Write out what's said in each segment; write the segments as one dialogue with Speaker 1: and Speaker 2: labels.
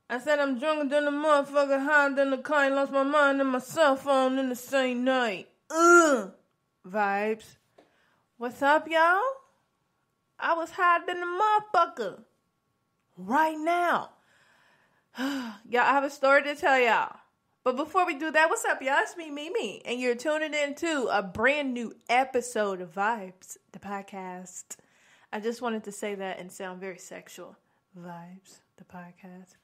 Speaker 1: I said I'm drunker than a motherfucker, higher than a kite, lost my mind and my cell phone in the same night. Vibes. What's up, y'all? I was higher than a motherfucker. Right now. Y'all, I have a story to tell y'all. But before we do that, what's up, y'all? It's me. And you're tuning in to a brand new episode of VIBEZ, the podcast. I just wanted to say that and sound very sexual. VIBEZ, the podcast.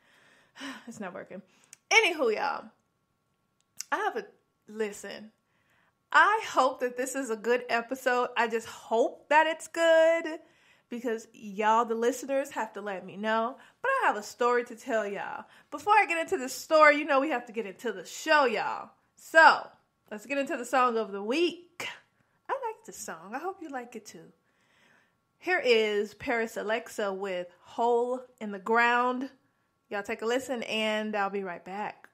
Speaker 1: It's not working. Anywho, y'all. Listen. I hope that this is a good episode. I just hope that it's good. Because y'all, the listeners, have to let me know. But I have a story to tell y'all. Before I get into the story, you know we have to get into the show, y'all. So, let's get into the song of the week. I like this song. I hope you like it too. Here is PARISALEXA with Hole in the Ground. Y'all take a listen and I'll be right back.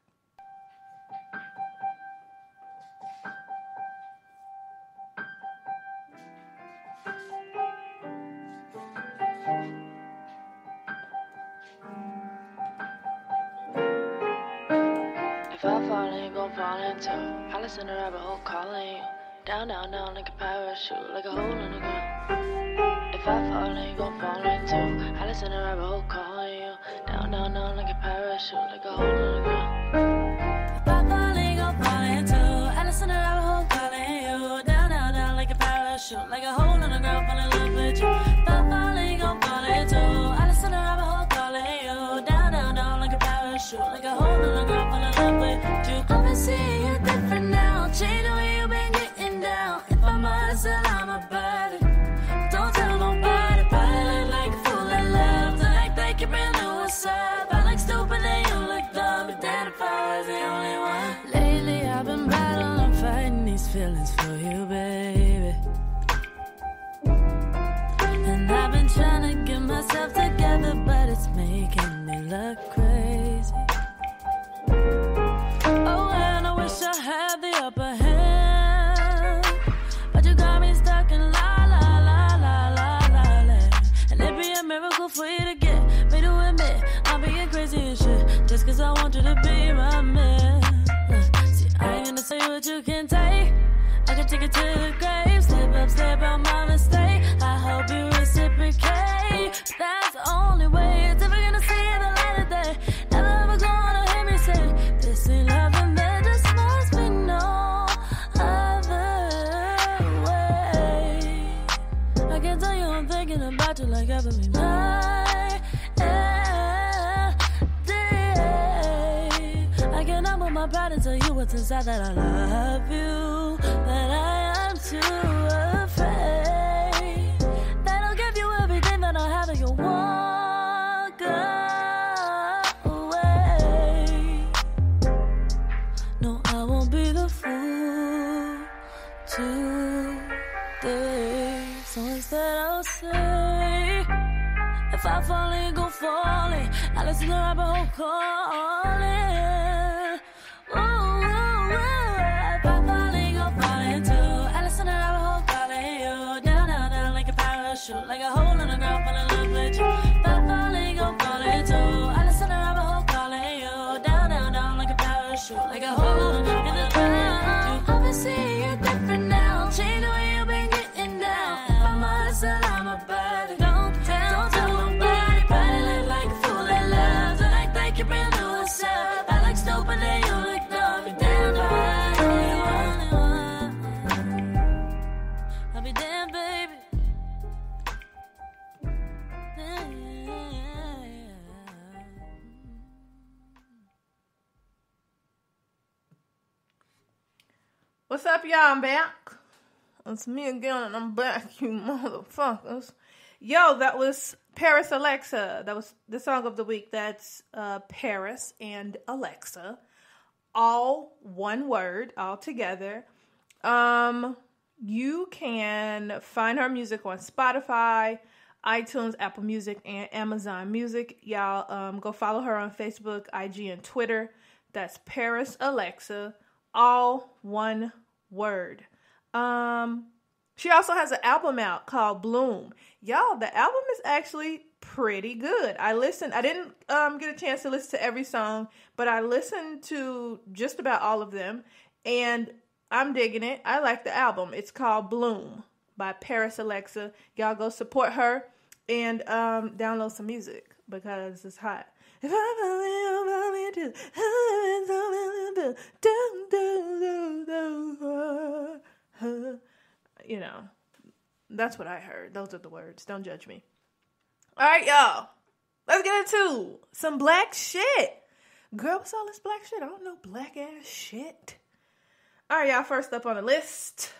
Speaker 2: If I fall, ain't gon' fall into. I listen to rabbit hole calling you. Down, down, down like a parachute, like a hole in the ground. If I fall, ain't gon' fall into. I listen to rabbit hole calling you. Down, down, down like a parachute, like a hole in the ground.
Speaker 3: If I fall, ain't gon' fall into. I listen to rabbit hole calling you. Down, down, down like a parachute, like a hole in the ground, fall in love with you. If I fall, ain't gon' fall into. I listen to rabbit hole calling you. Down, down, down like a parachute, like a hole in the ground, fall in love with you. I've been seeing you different now. Change the way you been getting down. If I'm a hustle, I'm about it. Don't tell nobody, but I look like a fool in love. Don't act like you really know what's up. I look stupid and you look dumb, but damn if I was the only one. Lately I've been battling, fighting these feelings for you, baby. And I've been trying to get myself together, but it's making me look crazy. Oh, and I wish I had the upper hand, but you got me stuck in la la la la la la land. And it'd be a miracle for you to get me to admit I'm being crazy and shit, just cause I want you to be my man. See, I ain't gonna say what you can take. I can take it to the grave. Slip up my mistake. I hope you reciprocate. That's the only way it's ever gonna see the light of day. Never ever gonna hear me say this ain't love, and there just must be no other way. I can tell you I'm thinking about you like every night and day. I cannot put my pride and tell you what's inside, that I love you, that I am too afraid that I'll give you everything that I have and you'll walk away. No, I won't be the fool today. So instead I'll say, if I fall, ain't gon' fall in. I listen to the rabbit hole calling. Ooh, ooh, ooh. If I fall, ain't gon' fall into. I listen to the rabbit hole calling you. Down, down, down like a parachute, like a hole in the ground, fall in love with you. If I fall, ain't gon' fall into. I listen to the rabbit hole calling you. Down, down, down like a parachute, like a hole in the ground. I've been seeing you different now. Change the way you been getting down. If I'm a hustle, I'm about it. Don't tell nobody, but I look like a fool in love. Don't act like you really know what's up. I look stupid and you look dumb. You're damn right. I'll be damn, baby.
Speaker 1: What's up, y'all? I'm back. It's me again, and I'm back, you motherfuckers. Yo, that was PARISALEXA. That was the song of the week. That's Paris and Alexa. All one word, all together. You can find her music on Spotify, iTunes, Apple Music, and Amazon Music. Y'all go follow her on Facebook, IG, and Twitter. That's PARISALEXA. All one word. She also has an album out called Bloom. Y'all, the album is actually pretty good. I didn't get a chance to listen to every song, but I listened to just about all of them, and I'm digging it. I like the album. It's called Bloom by PARISALEXA. Y'all go support her and download some music because it's hot. If you know, that's what I heard. Those are the words. Don't judge me. All right, y'all. Let's get into some black shit. Girl, what's all this black shit? I don't know black ass shit. All right, y'all. First up on the list,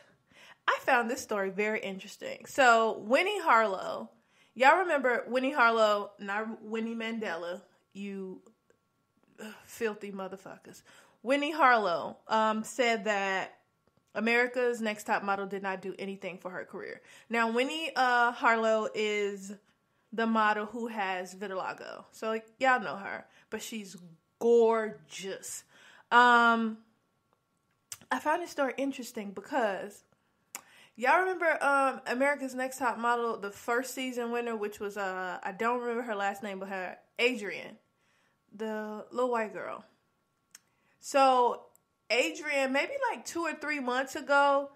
Speaker 1: I found this story very interesting. So, Winnie Harlow. Y'all remember Winnie Harlow, not Winnie Mandela, you filthy motherfuckers. Winnie Harlow said that America's Next Top Model did not do anything for her career. Now, Winnie Harlow is the model who has vitiligo. So, y'all know her. But she's gorgeous. I found this story interesting because y'all remember America's Next Top Model, the first season winner, which was, I don't remember her last name, but her Adrienne, the little white girl. So, Adrienne, maybe like 2 or 3 months ago,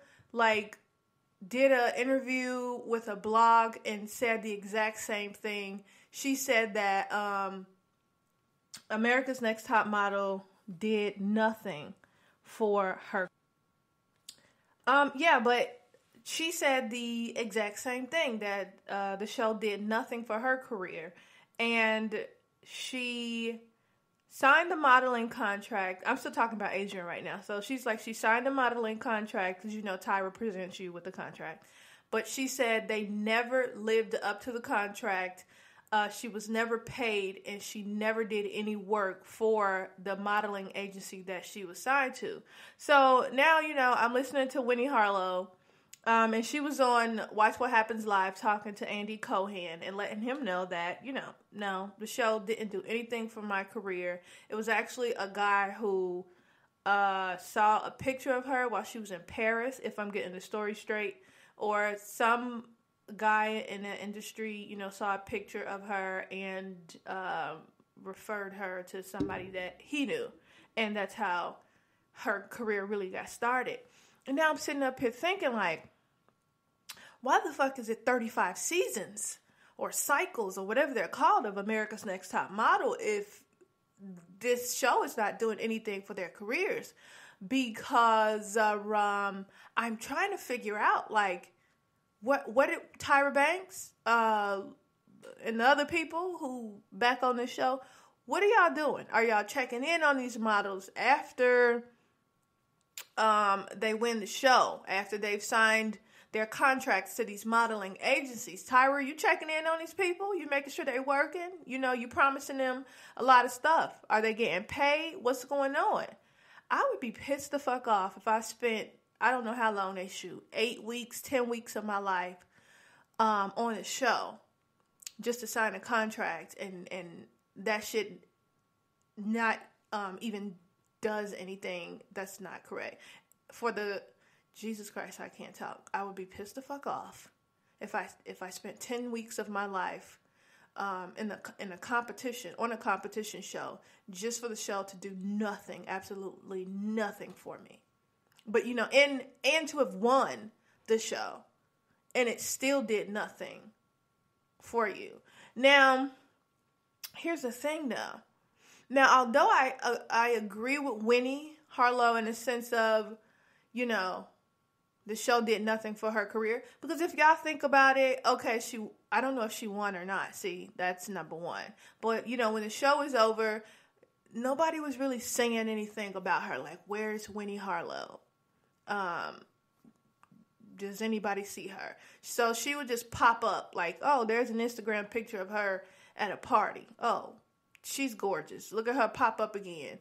Speaker 1: did an interview with a blog and said the exact same thing. She said that America's Next Top Model did nothing for her. But she said the exact same thing, that the show did nothing for her career. And she signed the modeling contract. I'm still talking about Adrienne right now. So she signed a modeling contract because, Tyra presents you with the contract. But she said they never lived up to the contract. She was never paid, and she never did any work for the modeling agency that she was signed to. So now, I'm listening to Winnie Harlow, and she was on Watch What Happens Live talking to Andy Cohen and letting him know that, no, the show didn't do anything for my career. It was actually a guy who saw a picture of her while she was in Paris, if I'm getting the story straight, or some guy in the industry, saw a picture of her and referred her to somebody that he knew. And that's how her career really got started. And now I'm sitting up here thinking, why the fuck is it 35 seasons or cycles or whatever they're called of America's Next Top Model if this show is not doing anything for their careers? Because I'm trying to figure out, what did Tyra Banks and the other people who back on this show, what are y'all doing? Are y'all checking in on these models after they win the show, after they've signed their contracts to these modeling agencies? Tyra, you checking in on these people? You making sure they're working? You promising them a lot of stuff. Are they getting paid? What's going on? I would be pissed the fuck off if I spent, I don't know how long they shoot, 8 weeks, 10 weeks of my life on a show just to sign a contract, and that shit not even does anything that's not correct. For the Jesus Christ, I can't talk. I would be pissed the fuck off if I spent 10 weeks of my life in a competition, on a competition show, just for the show to do nothing, absolutely nothing for me. But and to have won the show, and it still did nothing for you. Now, here's the thing though. Now, although I agree with Winnie Harlow in the sense of, the show did nothing for her career. Because if y'all think about it, okay, I don't know if she won or not. See, that's number one. But, when the show is over, nobody was really saying anything about her. Where's Winnie Harlow? Does anybody see her? So she would just pop up oh, there's an Instagram picture of her at a party. Oh, she's gorgeous. Look at her pop up again.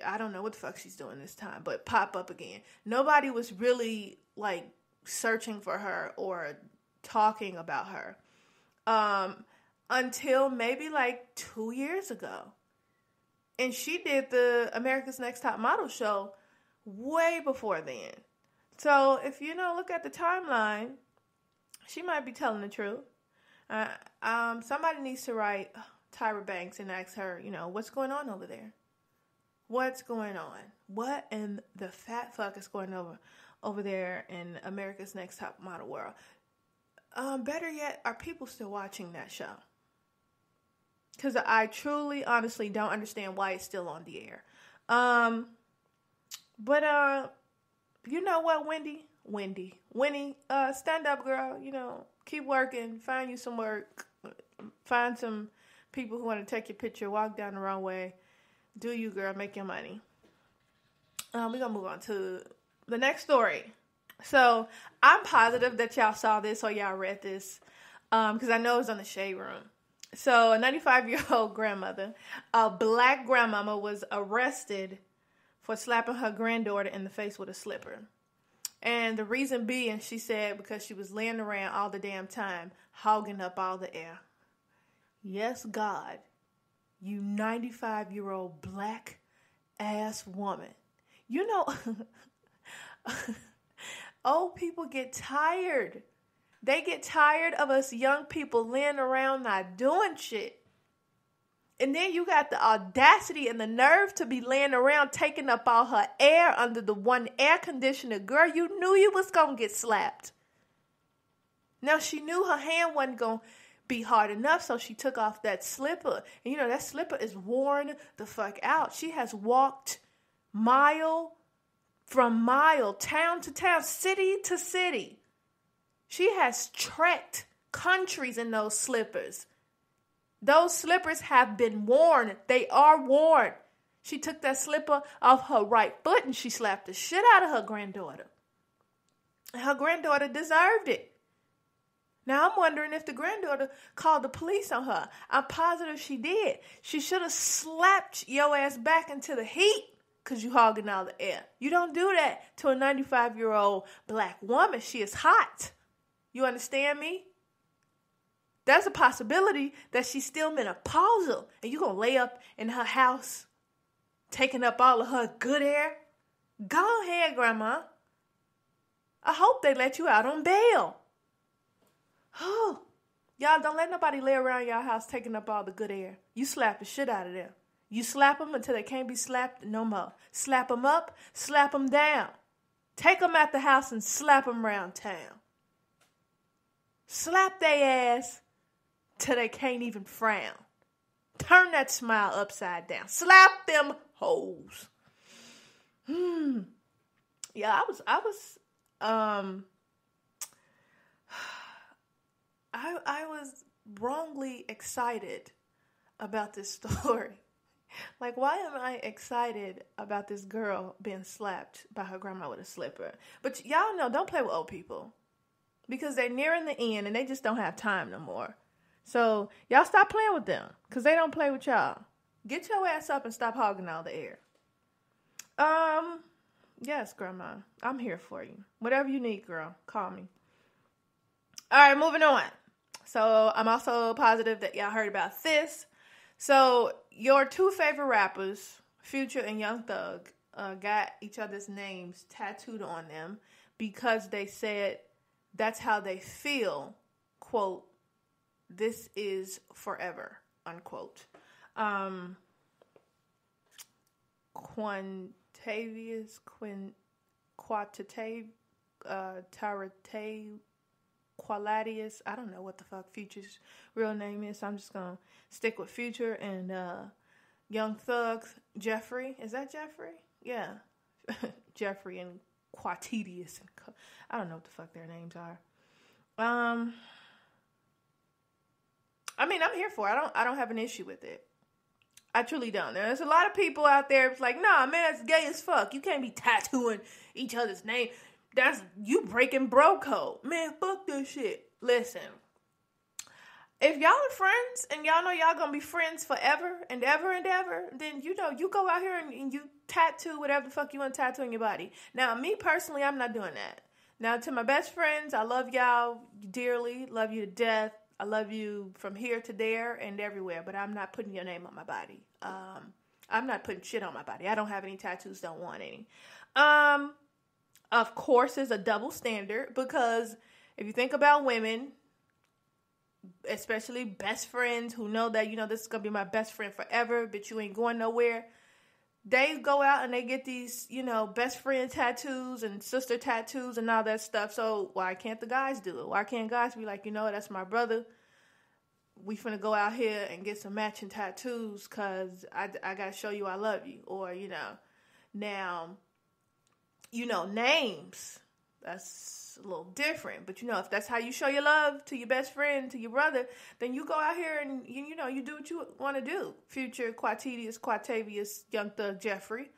Speaker 1: I don't know what the fuck she's doing this time, but pop up again. Nobody was really searching for her or talking about her until maybe 2 years ago. And she did the America's Next Top Model show way before then. So if look at the timeline, she might be telling the truth. Somebody needs to write Tyra Banks and ask her, what's going on over there? What's going on? What in the fat fuck is going over there in America's Next Top Model world? Better yet, are people still watching that show? Because I truly, honestly don't understand why it's still on the air. But you know what, Winnie, stand up, girl. Keep working. Find you some work. Find some people who want to take your picture. Walk down the wrong way. Do you, girl. Make your money. We're going to move on to the next story. So, I'm positive that y'all saw this or y'all read this. Because I know it was on the Shade Room. So, a 95-year-old grandmother, a black grandmama, was arrested for slapping her granddaughter in the face with a slipper. And the reason being, she said, because she was laying around all the damn time, hogging up all the air. Yes, God. You 95-year-old black ass woman. Old people get tired. They get tired of us young people laying around not doing shit. And then you got the audacity and the nerve to be laying around taking up all her air under the one air conditioner. Girl, you knew you was going to get slapped. Now, she knew her hand wasn't going to be hard enough, so she took off that slipper. And that slipper is worn the fuck out. She has walked mile from mile, town to town, city to city. She has trekked countries in those slippers. Those slippers have been worn. They are worn. She took that slipper off her right foot and she slapped the shit out of her granddaughter. Her granddaughter deserved it. Now, I'm wondering if the granddaughter called the police on her. I'm positive she did. She should have slapped your ass back into the heat because you hogging all the air. You don't do that to a 95-year-old black woman. She is hot. You understand me? There's a possibility that she's still menopausal and you're going to lay up in her house taking up all of her good air. Go ahead, Grandma. I hope they let you out on bail. Oh, y'all don't let nobody lay around your house taking up all the good air. You slap the shit out of them. You slap them until they can't be slapped no more. Slap them up, slap them down. Take them out the house and slap them around town. Slap their ass till they can't even frown. Turn that smile upside down. Slap them hoes. Yeah, I was wrongly excited about this story. Like, why am I excited about this girl being slapped by her grandma with a slipper? But y'all know, don't play with old people. Because they're nearing the end and they just don't have time no more. So, y'all stop playing with them. Because they don't play with y'all. Get your ass up and stop hogging all the air. Yes, Grandma. I'm here for you. Whatever you need, girl. Call me. All right, moving on. So, I'm also positive that y'all heard about this. So, your two favorite rappers, Future and Young Thug, got each other's names tattooed on them because they said that's how they feel, quote, this is forever, unquote. Quantitavious, Tarate, Qualadius, I don't know what the fuck Future's real name is, so I'm just going to stick with Future and Young Thug, Jeffrey. Is that Jeffrey? Yeah. Jeffrey and Quatitius. I don't know what the fuck their names are. I mean, I'm here for it. I don't have an issue with it. I truly don't. There's a lot of people out there it's like, nah, man, that's gay as fuck. You can't be tattooing each other's name. That's you breaking bro code. Man, fuck this shit. Listen. If y'all are friends and y'all know y'all gonna be friends forever and ever and ever, then you go out here and you tattoo whatever the fuck you want to tattoo on your body. Now, me personally, I'm not doing that. Now, to my best friends, I love y'all dearly, love you to death. I love you from here to there and everywhere, but I'm not putting your name on my body. I'm not putting shit on my body. I don't have any tattoos, don't want any. Of course, there's a double standard because if you think about women, especially best friends who know that, this is going to be my best friend forever, but you ain't going nowhere. They go out and they get these, best friend tattoos and sister tattoos and all that stuff. So why can't the guys do it? Why can't guys be like, that's my brother. We finna go out here and get some matching tattoos because I got to show you I love you. Or, now, names. That's a little different. But, if that's how you show your love to your best friend, to your brother, then you go out here and, you do what you want to do. Future Quatavius, Young Thug Jeffrey.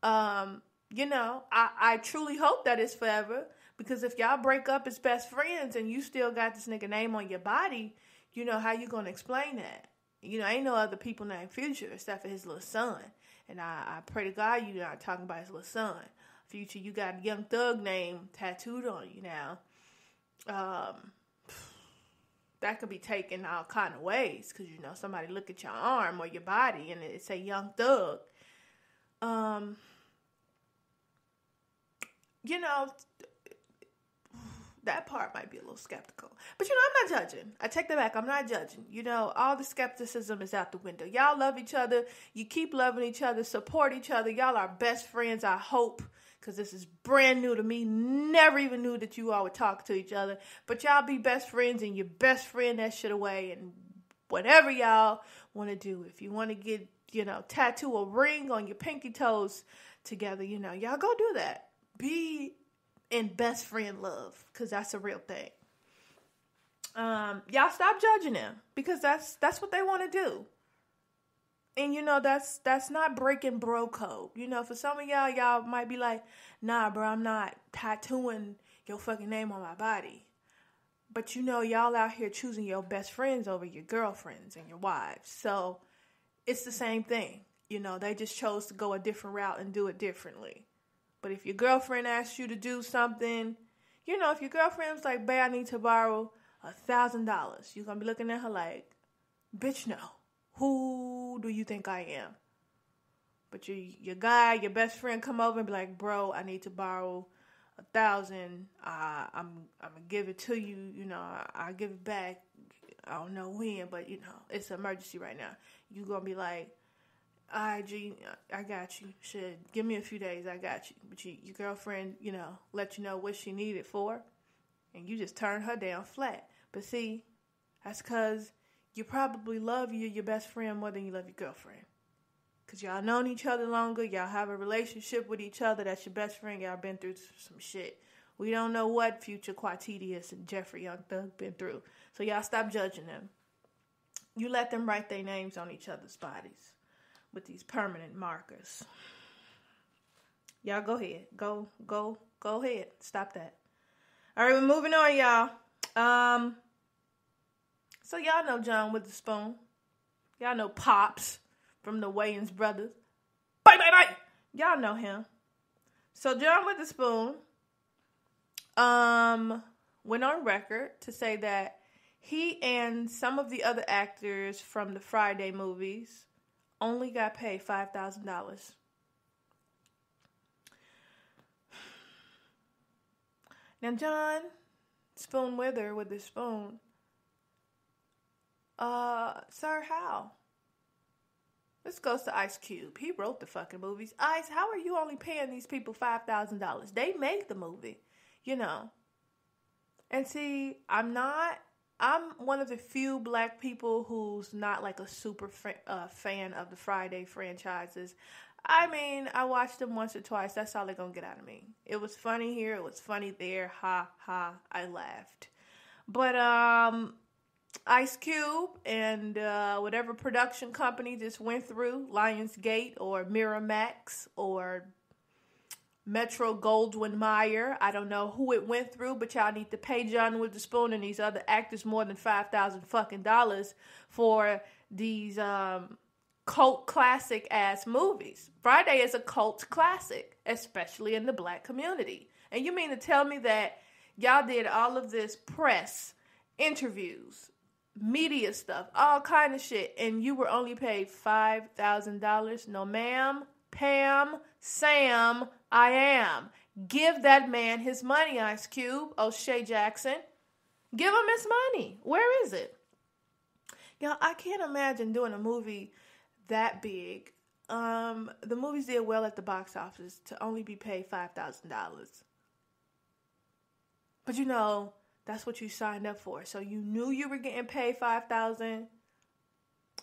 Speaker 1: I truly hope that it's forever. Because if y'all break up as best friends and you still got this nigga name on your body, how you going to explain that? Ain't no other people named Future except for his little son. And I pray to God you're not talking about his little son. Future, you got a Young Thug name tattooed on you now. That could be taken all kind of ways. Because, somebody look at your arm or your body and it say Young Thug. That part might be a little skeptical. But, I'm not judging. I take that back. I'm not judging. All the skepticism is out the window. Y'all love each other. You keep loving each other. Support each other. Y'all are best friends, I hope. Because this is brand new to me. Never even knew that you all would talk to each other. But y'all be best friends and your best friend that shit away. And whatever y'all want to do. If you want to get, tattoo a ring on your pinky toes together, y'all go do that. Be in best friend love. Because that's a real thing. Y'all stop judging them. Because that's what they want to do. And, that's not breaking bro code. For some of y'all might be like, nah, bro, I'm not tattooing your fucking name on my body. But, y'all out here choosing your best friends over your girlfriends and your wives. So, it's the same thing. They just chose to go a different route and do it differently. But if your girlfriend asks you to do something, if your girlfriend's like, babe, I need to borrow $1,000, you're going to be looking at her like, bitch, no. Who do you think I am? But your guy, your best friend come over and be like, bro, I need to borrow $1,000. I'm gonna give it to you. I'll give it back. I don't know when, but it's an emergency right now. You gonna be like, all right, G, I got you. Shit, give me a few days, I got you. But your girlfriend, let you know what she needed for, and you just turn her down flat. But see, that's because you probably love your best friend more than you love your girlfriend. Because y'all known each other longer. Y'all have a relationship with each other. That's your best friend. Y'all been through some shit. We don't know what Future Quatavius and Jeffrey Young Thug been through. So y'all stop judging them. You let them write their names on each other's bodies with these permanent markers. Y'all go ahead. Go ahead. Stop that. All right, we're moving on, y'all. So y'all know John Witherspoon. Y'all know Pops from the Wayans brothers. Bye. Y'all know him. So John Witherspoon went on record to say that he and some of the other actors from the Friday movies only got paid $5,000. Now John Witherspoon. Sir, how? This goes to Ice Cube. He wrote the fucking movies. Ice, how are you only paying these people $5,000? They made the movie, And see, I'm one of the few black people who's not like a super fan of the Friday franchises. I mean, I watched them once or twice. That's all they're going to get out of me. It was funny here. It was funny there. Ha, ha. I laughed. But, Ice Cube and whatever production company this went through, Lionsgate or Miramax or Metro Goldwyn Mayer, I don't know who it went through, but y'all need to pay John Witherspoon and these other actors more than $5,000 fucking dollars for these cult classic ass movies. Friday is a cult classic, especially in the black community. And you mean to tell me that y'all did all of this press, interviews, media stuff, all kind of shit, and you were only paid $5,000? No, ma'am, Pam, Sam, I am. Give that man his money, Ice Cube, O'Shea Jackson. Give him his money. Where is it? Y'all, I can't imagine doing a movie that big. The movies did well at the box office to only be paid $5,000. But you know, that's what you signed up for. So you knew you were getting paid $5,000,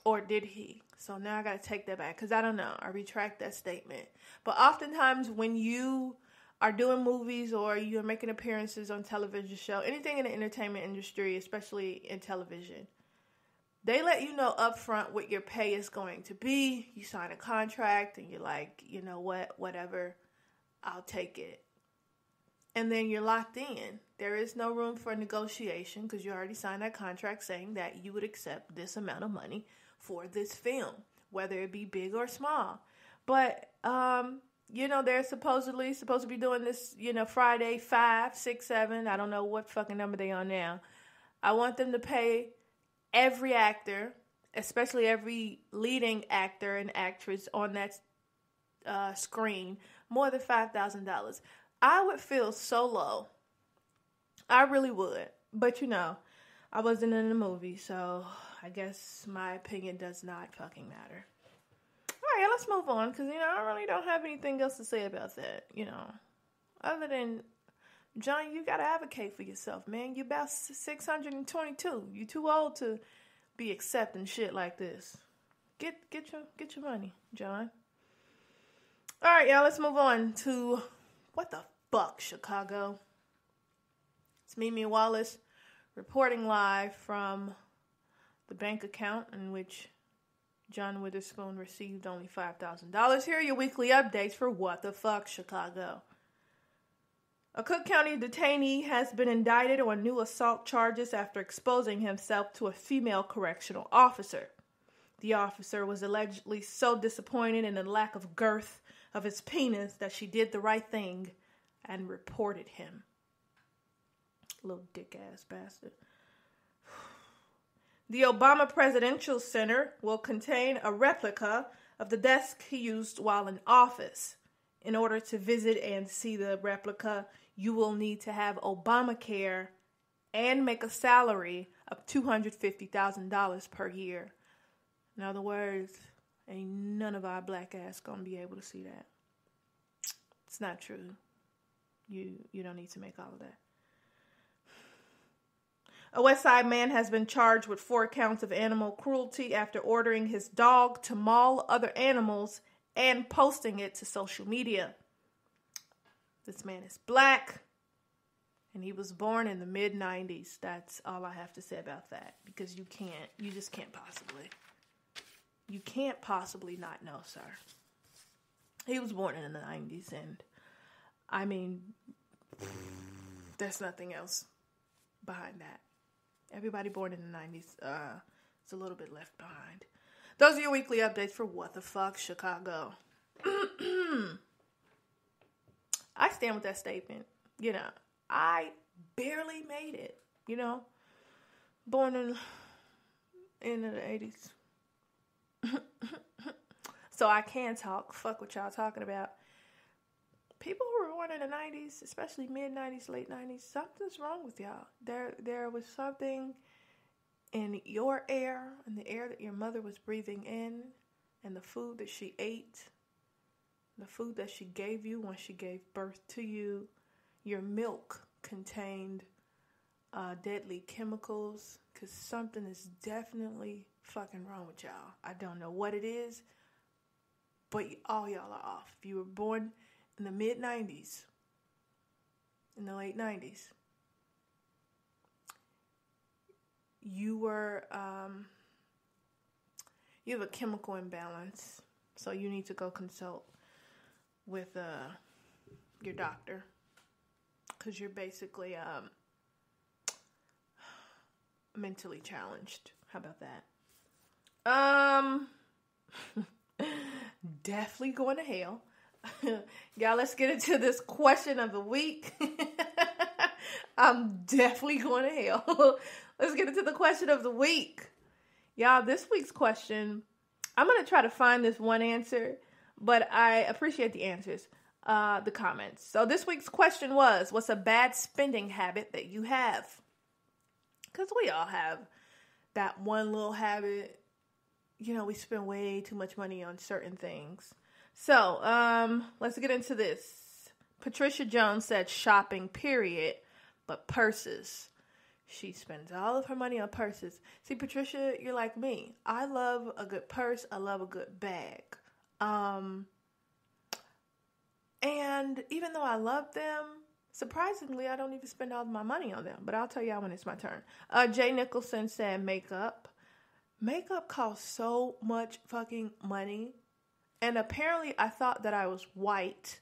Speaker 1: or did he? So now I got to take that back because I don't know. I retract that statement. But oftentimes when you are doing movies or you're making appearances on television show, anything in the entertainment industry, especially in television, they let you know up front what your pay is going to be. You sign a contract and you're like, you know what, whatever, I'll take it. And then you're locked in. There is no room for negotiation because you already signed that contract saying that you would accept this amount of money for this film, whether it be big or small. But, you know, they're supposed to be doing this, you know, Friday, 5, 6, 7. I don't know what fucking number they on now. I want them to pay every actor, especially every leading actor and actress on that screen, more than $5,000. I would feel so low. I really would. But, you know, I wasn't in the movie, so I guess my opinion does not fucking matter. All right, let's move on, because, you know, I really don't have anything else to say about that, you know. Other than, John, you got to advocate for yourself, man. You're about 622. You're too old to be accepting shit like this. Get your money, John. All right, y'all, let's move on to what the fuck, Chicago. It's Mimi Wallace reporting live from the bank account in which John Witherspoon received only $5,000. Here are your weekly updates for what the fuck, Chicago. A Cook County detainee has been indicted on new assault charges after exposing himself to a female correctional officer. The officer was allegedly so disappointed in the lack of girth of his penis that she did the right thing and reported him. Little dick-ass bastard. The Obama Presidential Center will contain a replica of the desk he used while in office. In order to visit and see the replica, you will need to have Obamacare and make a salary of $250,000 per year. In other words, ain't none of our black ass gonna be able to see that. It's not true. You don't need to make all of that. A West Side man has been charged with 4 counts of animal cruelty after ordering his dog to maul other animals and posting it to social media. This man is black, and he was born in the mid-90s. That's all I have to say about that, because you just can't possibly not know, sir. He was born in the 90s, and I mean, there's nothing else behind that. Everybody born in the 90s is a little bit left behind. Those are your weekly updates for What the Fuck, Chicago. I stand with that statement. You know, I barely made it, you know. Born in the 80s. So I can talk. Fuck what y'all talking about. People who were born in the 90s, especially mid-90s, late 90s, something's wrong with y'all. There was something in your air, in the air that your mother was breathing in, and the food that she ate, the food that she gave you when she gave birth to you. Your milk contained deadly chemicals, because something is definitely fucking wrong with y'all. I don't know what it is, but all y'all are off. If you were born in the mid-90s, in the late 90s, you have a chemical imbalance, so you need to go consult with your doctor, because you're basically mentally challenged. How about that? Definitely going to hell. Y'all, let's get into this question of the week. I'm definitely going to hell. Let's get into the question of the week. Y'all, this week's question, I'm going to try to find this one answer, but I appreciate the answers, the comments. So this week's question was, what's a bad spending habit that you have? Because we all have that one little habit, we spend way too much money on certain things. So, let's get into this. Patricia Jones said shopping, period, but purses. She spends all of her money on purses. See, Patricia, you're like me. I love a good purse. I love a good bag. And even though I love them, surprisingly, I don't even spend all of my money on them. But I'll tell y'all when it's my turn. Jay Nicholson said makeup. Makeup costs so much fucking money. And apparently I thought that I was white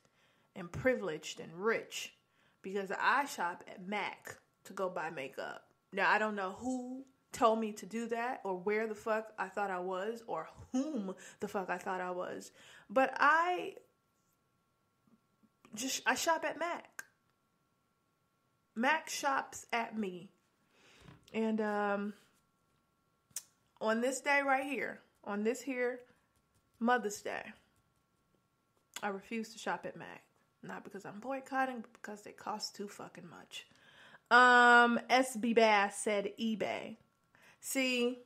Speaker 1: and privileged and rich because I shop at MAC to go buy makeup. Now, I don't know who told me to do that or where the fuck I thought I was or whom the fuck I thought I was. But I shop at MAC. MAC shops at me. And on this day right here, on this here Mother's Day, I refuse to shop at MAC. Not because I'm boycotting, but because they cost too fucking much. SB Bass said eBay. See,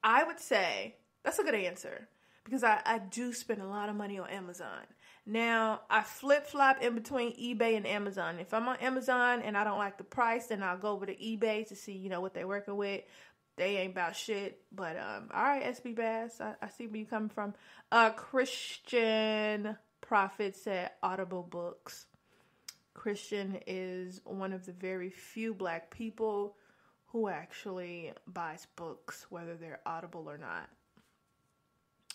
Speaker 1: I would say that's a good answer because I do spend a lot of money on Amazon. Now, I flip-flop in between eBay and Amazon. If I'm on Amazon and I don't like the price, then I'll go over to eBay to see, what they're working with. They ain't about shit. But, all right, SB Bass, I see where you're coming from. Christian Prophet said Audible books. Christian is one of the very few Black people who actually buys books, whether they're Audible or not.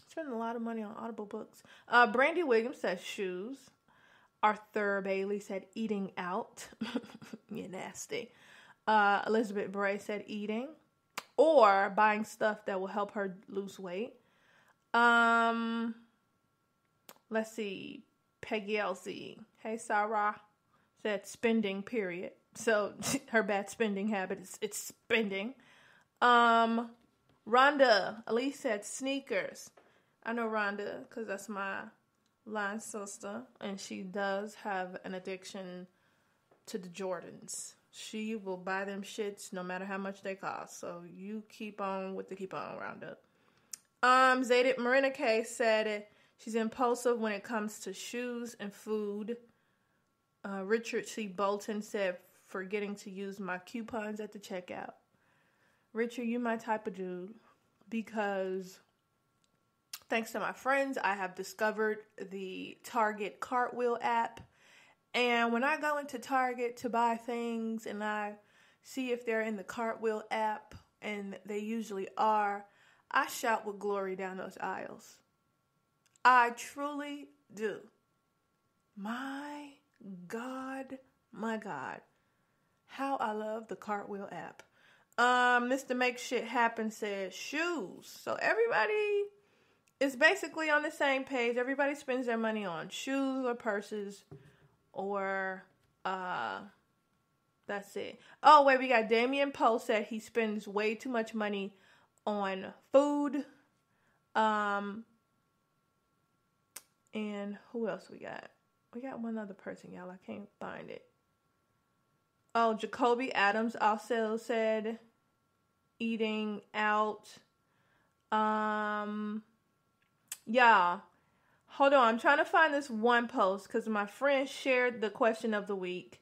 Speaker 1: Spending a lot of money on Audible books. Brandy Williams says shoes. Arthur Bailey said eating out. You're nasty. Elizabeth Bray said eating. Or buying stuff that will help her lose weight. Let's see. Peggy LC. Hey, Sarah. Said spending, period. So her bad spending habit is it's spending. Rhonda Elise said sneakers. I know Rhonda because that's my line sister, and she does have an addiction to the Jordans. She will buy them shits no matter how much they cost. So you keep on with the keep on, Rhonda. Zaydit Marina K said she's impulsive when it comes to shoes and food. Richard C. Bolton said forgetting to use my coupons at the checkout. Richard, you my type of dude because thanks to my friends, I have discovered the Target Cartwheel app. And when I go into Target to buy things and I see if they're in the Cartwheel app, and they usually are, I shout with glory down those aisles. I truly do. My God, how I love the Cartwheel app. Mr. Make Shit Happen says shoes. So everybody is basically on the same page. Everybody spends their money on shoes or purses or that's it. Oh, wait, we got Damian Poe said he spends way too much money on food. And who else we got? We got one other person, y'all. I can't find it. Oh, Jacoby Adams also said eating out. Yeah. Hold on. I'm trying to find this one post because my friend shared the question of the week.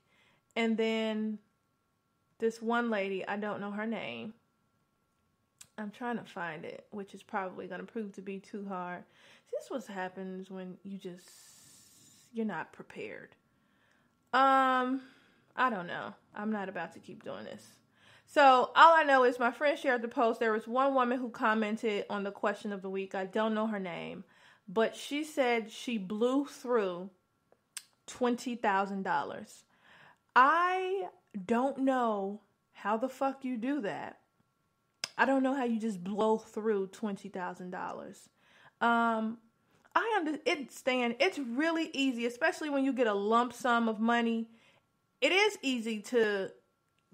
Speaker 1: And then this one lady, I don't know her name. I'm trying to find it, which is probably going to prove to be too hard. This is what happens when you're not prepared. I don't know. I'm not about to keep doing this. So all I know is my friend shared the post. There was one woman who commented on the question of the week. I don't know her name, but she said she blew through $20,000. I don't know how the fuck you do that. I don't know how you just blow through $20,000. I understand. It's really easy, especially when you get a lump sum of money. It is easy to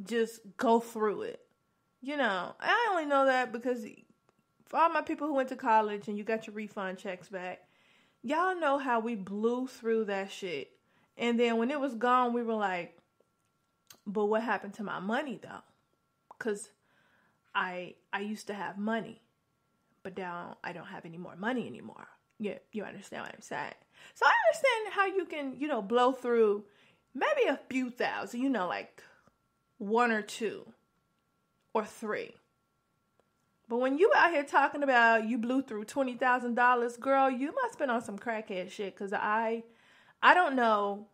Speaker 1: just go through it. I only know that because for all my people who went to college and you got your refund checks back, y'all know how we blew through that shit. And then when it was gone, we were like, but what happened to my money though? Because I used to have money, but now I don't have any more money anymore. Yeah, you understand what I'm saying? So I understand how you can, blow through maybe a few thousand, like one or two or three. But when you out here talking about you blew through $20,000, girl, you must have been on some crackhead shit, because I don't know,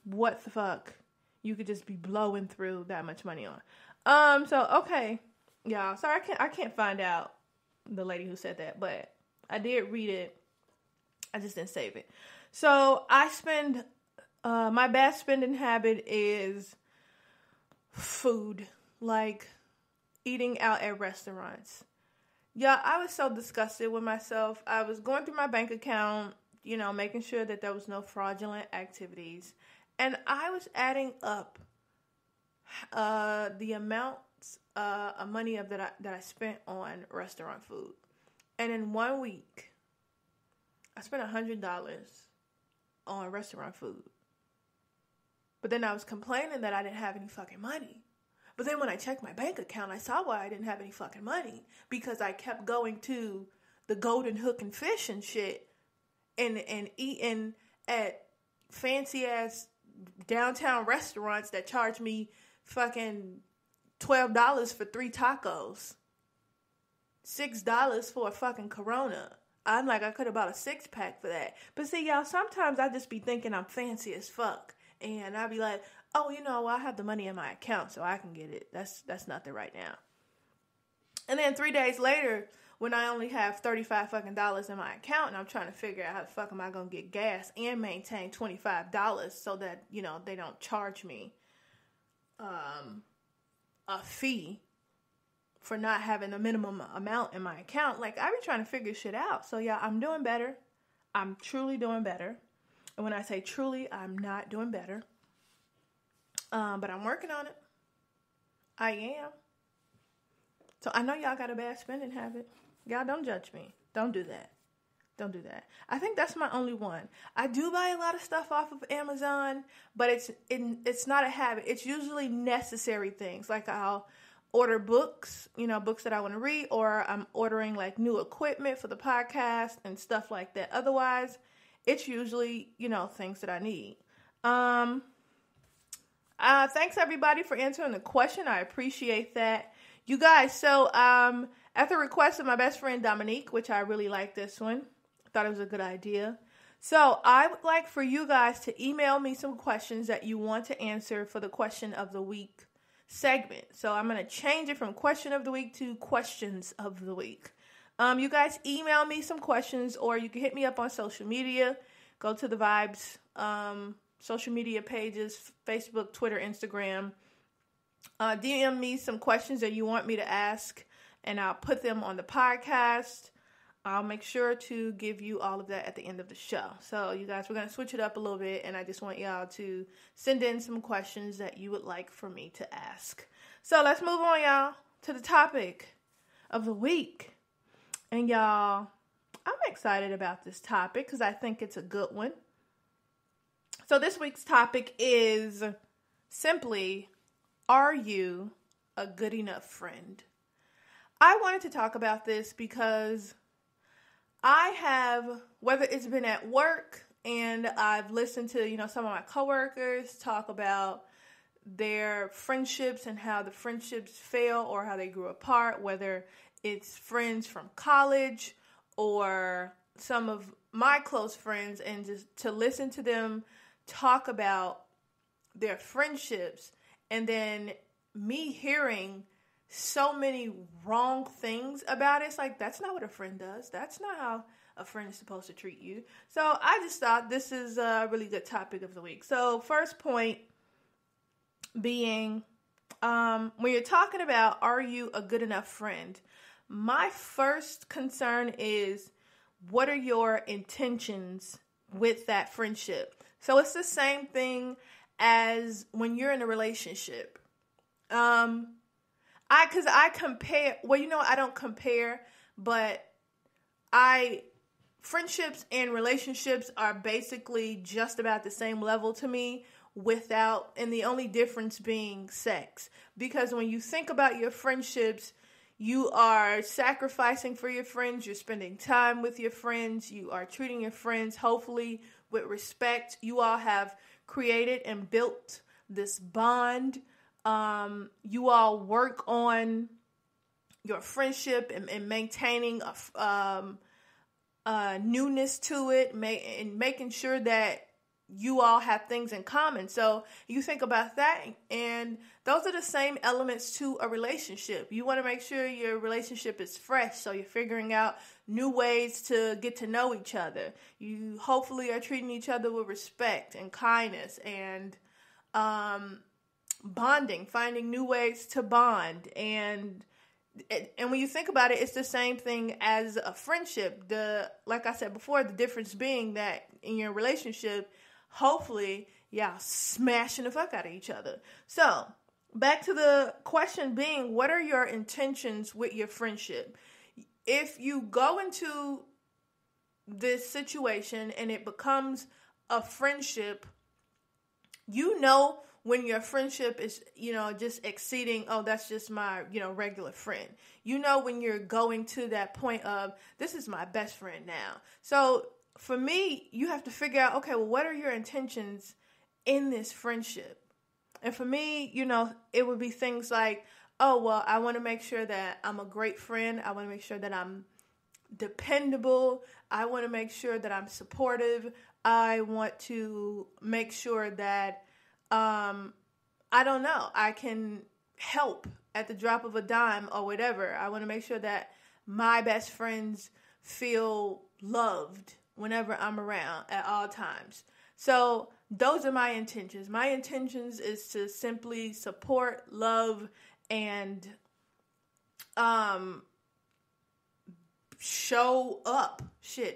Speaker 1: what the fuck you could just be blowing through that much money on. So okay, y'all. Sorry, I can't find out the lady who said that, but I did read it. I just didn't save it. So I spend, my bad spending habit is food, like eating out at restaurants. Yeah, I was so disgusted with myself. I was going through my bank account, making sure that there was no fraudulent activities. And I was adding up the amounts of money that I spent on restaurant food. And in 1 week, I spent $100 on restaurant food. But then I was complaining that I didn't have any fucking money. But then when I checked my bank account, I saw why I didn't have any fucking money. Because I kept going to the Golden Hook and Fish and shit and eating at fancy-ass downtown restaurants that charge me fucking $12 for 3 tacos. $6 for a fucking Corona. I'm like, I could have bought a 6-pack for that. But see, y'all, sometimes I just be thinking I'm fancy as fuck. And I be like, oh, I have the money in my account, so I can get it. That's nothing right now. And then 3 days later, when I only have $35 fucking dollars in my account, and I'm trying to figure out how the fuck am I going to get gas and maintain $25 so that, they don't charge me a fee for not having the minimum amount in my account. Like, I be trying to figure shit out. So, yeah, I'm doing better. I'm truly doing better. And when I say truly, I'm not doing better. But I'm working on it. I am. So, I know y'all got a bad spending habit. Y'all don't judge me. Don't do that. Don't do that. I think that's my only one. I do buy a lot of stuff off of Amazon, but it's not a habit. It's usually necessary things. Like, I'll order books, books that I want to read, or I'm ordering like new equipment for the podcast and stuff like that. Otherwise, it's usually, things that I need. Thanks everybody for answering the question. I appreciate that. You guys, so at the request of my best friend Dominique, which I really like this one, thought it was a good idea. So I would like for you guys to email me some questions that you want to answer for the question of the week segment. So I'm going to change it from question of the week to questions of the week. You guys email me some questions, or you can hit me up on social media. Go to the VIBEZ social media pages, Facebook, Twitter, Instagram. DM me some questions that you want me to ask, and I'll put them on the podcast. I'll make sure to give you all of that at the end of the show. So, you guys, we're going to switch it up a little bit, and I just want y'all to send in some questions that you would like for me to ask. So, let's move on, y'all, to the topic of the week. And, y'all, I'm excited about this topic because I think it's a good one. So, this week's topic is simply, are you a good enough friend? I wanted to talk about this because I have, whether it's been at work and I've listened to, some of my coworkers talk about their friendships and how the friendships fail or how they grew apart, whether it's friends from college or some of my close friends, and just to listen to them talk about their friendships, and then me hearing so many wrong things about it. It's like, that's not what a friend does. That's not how a friend is supposed to treat you. So I just thought this is a really good topic of the week. So first point being, when you're talking about, are you a good enough friend? My first concern is, what are your intentions with that friendship? So it's the same thing as when you're in a relationship. Because I compare, I don't compare, but friendships and relationships are basically just about the same level to me, and the only difference being sex. Because when you think about your friendships, you are sacrificing for your friends, you're spending time with your friends, you are treating your friends, hopefully, with respect. You all have created and built this bond. You all work on your friendship and maintaining a newness to it, and making sure that you all have things in common. So you think about that, and those are the same elements to a relationship. You want to make sure your relationship is fresh, so you're figuring out new ways to get to know each other. You hopefully are treating each other with respect and kindness, and bonding, finding new ways to bond. And when you think about it, it's the same thing as a friendship. Like I said before, the difference being that in your relationship, hopefully, y'all smashing the fuck out of each other. So, back to the question being, what are your intentions with your friendship? If you go into this situation and it becomes a friendship, you know when your friendship is, just exceeding, oh, that's just my, regular friend. You know when you're going to that point of, this is my best friend now. So, for me, you have to figure out, okay, well, what are your intentions in this friendship? And for me, it would be things like, oh, well, I want to make sure that I'm a great friend. I want to make sure that I'm dependable. I want to make sure that I'm supportive. I want to make sure that, I can help at the drop of a dime or whatever. I want to make sure that my best friends feel loved whenever I'm around at all times. So those are my intentions. My intentions is to simply support, love, and show up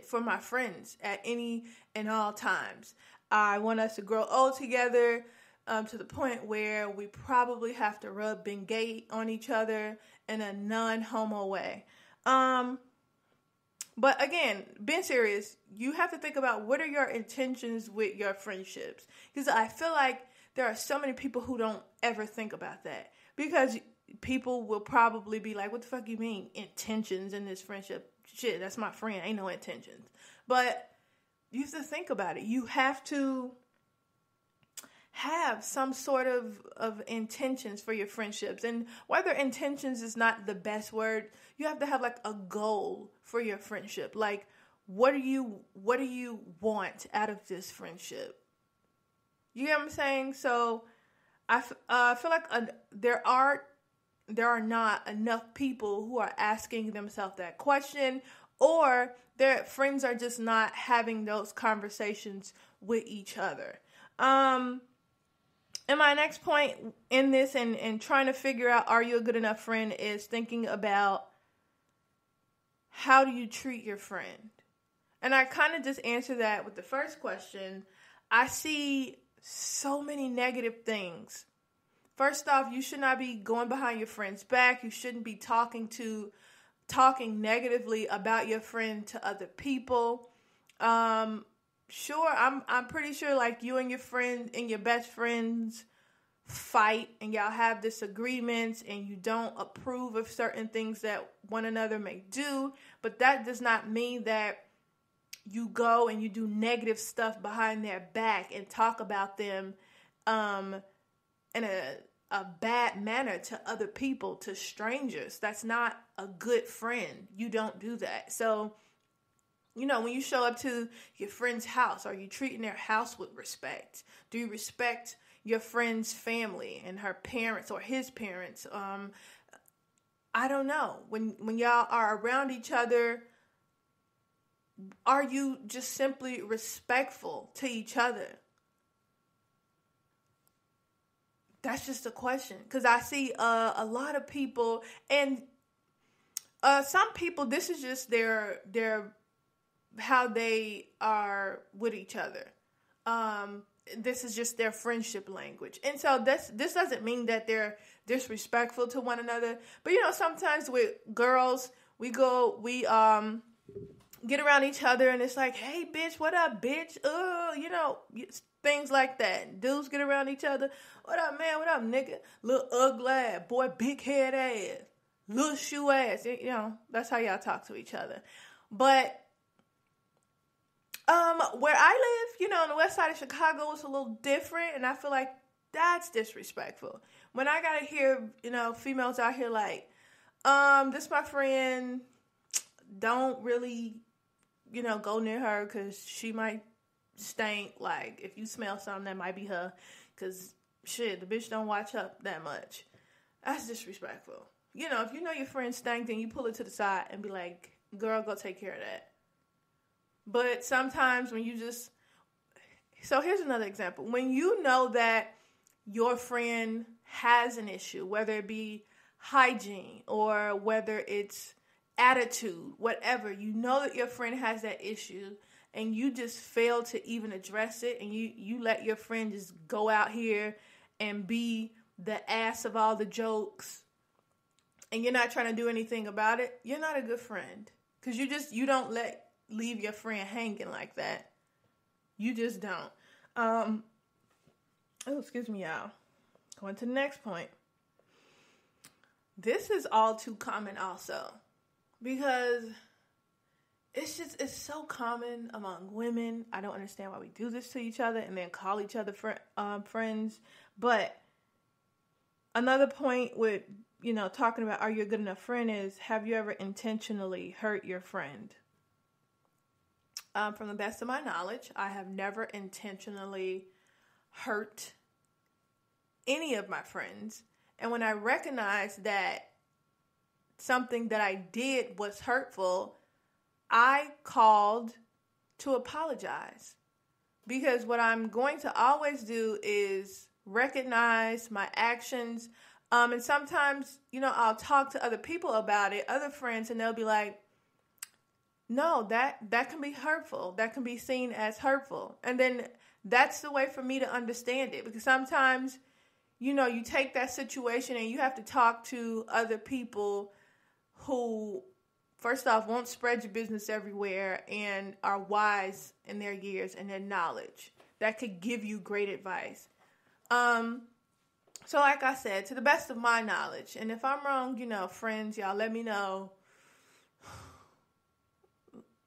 Speaker 1: for my friends at any and all times. I want us to grow old together, to the point where we probably have to rub Bengay on each other in a non-homo way. But again, being serious, you have to think about what are your intentions with your friendships. Because I feel like there are so many people who don't ever think about that. Because people will probably be like, what the fuck you mean intentions in this friendship? Shit, that's my friend. Ain't no intentions. But you have to think about it. You have to have some sort of intentions for your friendships. And whether intentions is not the best word, you have to have like a goal for your friendship. Like, what do you want out of this friendship? You get what I'm saying? So I feel like there are not enough people who are asking themselves that question, or their friends are just not having those conversations with each other. And my next point in this and trying to figure out, are you a good enough friend, is thinking about how do you treat your friend? And I kind of just answer that with the first question. I see so many negative things. First off, you should not be going behind your friend's back. You shouldn't be talking negatively about your friend to other people. Sure, I'm pretty sure like you and your friend and your best friends fight and y'all have disagreements and you don't approve of certain things that one another may do, but that does not mean that you go and you do negative stuff behind their back and talk about them in a bad manner to other people, to strangers. That's not a good friend. You don't do that. So, when you show up to your friend's house, are you treating their house with respect? Do you respect your friend's family and her parents or his parents? I don't know. When y'all are around each other, are you just simply respectful to each other? That's just a question. Because I see a lot of people, and some people, this is just their how they are with each other. This is just their friendship language. And so this doesn't mean that they're disrespectful to one another. But, sometimes with girls, we get around each other and it's like, hey, bitch, what up, bitch? things like that. Dudes get around each other. What up, man? What up, nigga? Little ugly ass, boy, big head ass, little shoe ass. You know, that's how y'all talk to each other. But where I live, you know, on the west side of Chicago, it's a little different, and I feel like that's disrespectful. When I gotta hear, you know, females out here like, this my friend, don't really, you know, go near her because she might stink. Like, if you smell something, that might be her. Because, shit, the bitch don't watch up that much. That's disrespectful. You know, if you know your friend stank, then you pull it to the side and be like, girl, go take care of that. But sometimes when you just... So here's another example. When you know that your friend has an issue, whether it be hygiene or whether it's attitude, whatever, you know that your friend has that issue and you just fail to even address it, and you let your friend just go out here and be the ass of all the jokes, and you're not trying to do anything about it, you're not a good friend. Because you don't leave your friend hanging like that. You just don't. Oh, excuse me, y'all. Going to the next point. This is all too common also. Because it's so common among women. I don't understand why we do this to each other and then call each other friends. But another point with, you know, talking about are you a good enough friend is, have you ever intentionally hurt your friend? From the best of my knowledge, I have never intentionally hurt any of my friends. And when I recognized that something that I did was hurtful, I called to apologize. Because what I'm going to always do is recognize my actions. And sometimes, you know, I'll talk to other people about it, other friends, and they'll be like, no, that can be hurtful. That can be seen as hurtful. And then that's the way for me to understand it. Because sometimes, you know, you take that situation and you have to talk to other people who, first off, won't spread your business everywhere and are wise in their years and their knowledge that could give you great advice. So like I said, to the best of my knowledge, and if I'm wrong, you know, friends, y'all let me know.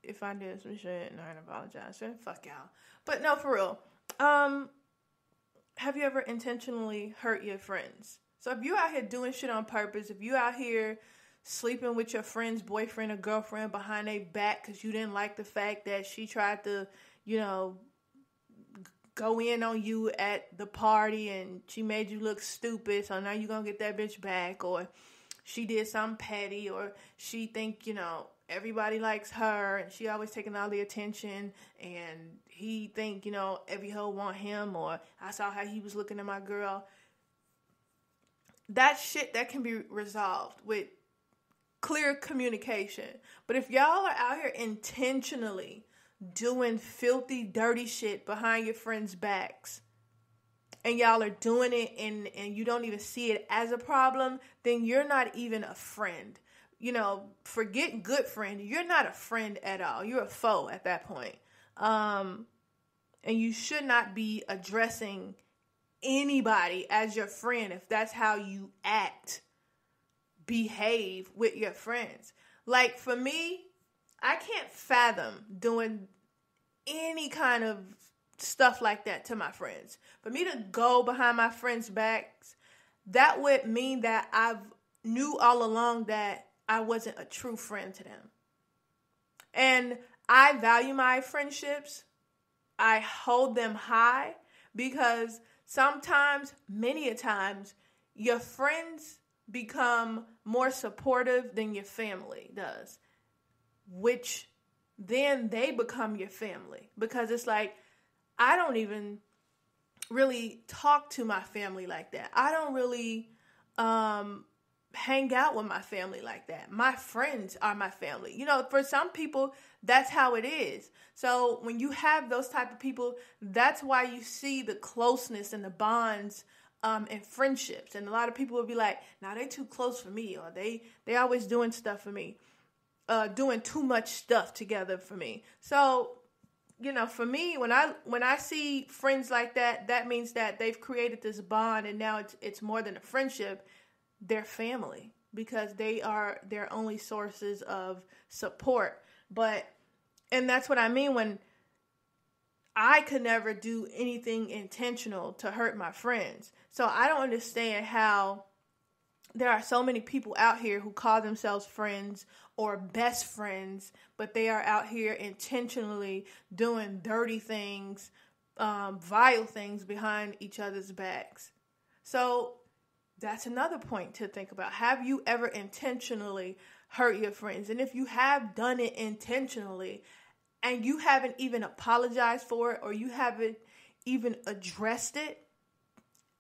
Speaker 1: If I did some shit and I apologize, fuck y'all. But no, for real. Have you ever intentionally hurt your friends? So if you out here doing shit on purpose, if you out here sleeping with your friend's boyfriend or girlfriend behind their back because you didn't like the fact that she tried to, you know, go in on you at the party and she made you look stupid, so now you're going to get that bitch back, or she did something petty, or she think, you know, everybody likes her and she always taking all the attention, and he think, you know, every hoe want him, or I saw how he was looking at my girl. That shit, that can be resolved with clear communication. But if y'all are out here intentionally doing filthy, dirty shit behind your friends' backs, and y'all are doing it and you don't even see it as a problem, then you're not even a friend. You know, forget good friend. You're not a friend at all. You're a foe at that point. And you should not be addressing anybody as your friend if that's how you behave with your friends. Like, for me, I can't fathom doing any kind of stuff like that to my friends. For me to go behind my friends' backs, that would mean that I've knew all along that I wasn't a true friend to them. And I value my friendships. I hold them high because sometimes, many a times, your friends become more supportive than your family does, which then they become your family, because it's like, I don't even really talk to my family like that. I don't really hang out with my family like that. My friends are my family. You know, for some people, that's how it is. So when you have those type of people, that's why you see the closeness and the bonds and friendships. And a lot of people will be like, nah, they too close for me, or they always doing stuff for me, doing too much stuff together for me. So for me, when I see friends like that, that means that they've created this bond, and now it's more than a friendship. They're family, because they are their only sources of support. And that's what I mean when I could never do anything intentional to hurt my friends. So I don't understand how there are so many people out here who call themselves friends or best friends, but they are out here intentionally doing dirty things, vile things behind each other's backs. So that's another point to think about. Have you ever intentionally hurt your friends? And if you have done it intentionally and you haven't even apologized for it, or you haven't even addressed it,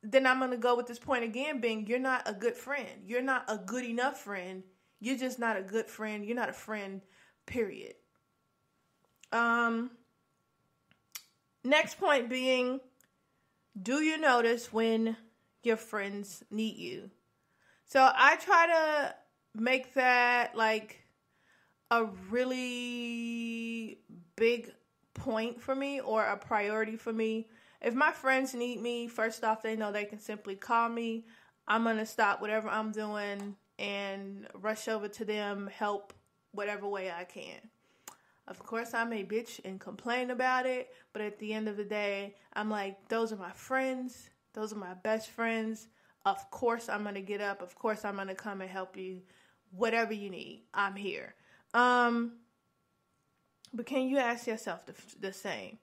Speaker 1: then I'm going to go with this point again being, you're not a good friend. You're not a good enough friend. You're just not a good friend. You're not a friend, period. Next point being, do you notice when your friends need you? So I try to make that like a really big point for me, or a priority for me. If my friends need me, first off, they know they can simply call me. I'm going to stop whatever I'm doing and rush over to them, help whatever way I can. Of course, I may bitch and complain about it, but at the end of the day, I'm like, those are my friends. Those are my best friends. Of course, I'm going to get up. Of course, I'm going to come and help you. Whatever you need, I'm here. But can you ask yourself the same?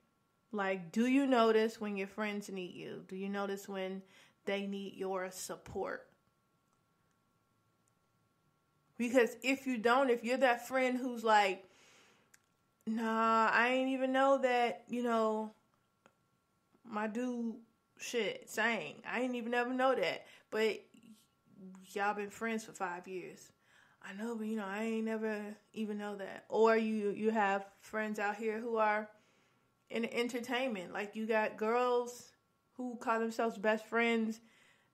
Speaker 1: Like, do you notice when your friends need you? Do you notice when they need your support? Because if you don't, if you're that friend who's like, nah, I ain't even know that, my dude sang. I ain't even ever know that. But y'all been friends for 5 years. I know, but I ain't never even know that. Or you have friends out here who are in entertainment. Like, you got girls who call themselves best friends,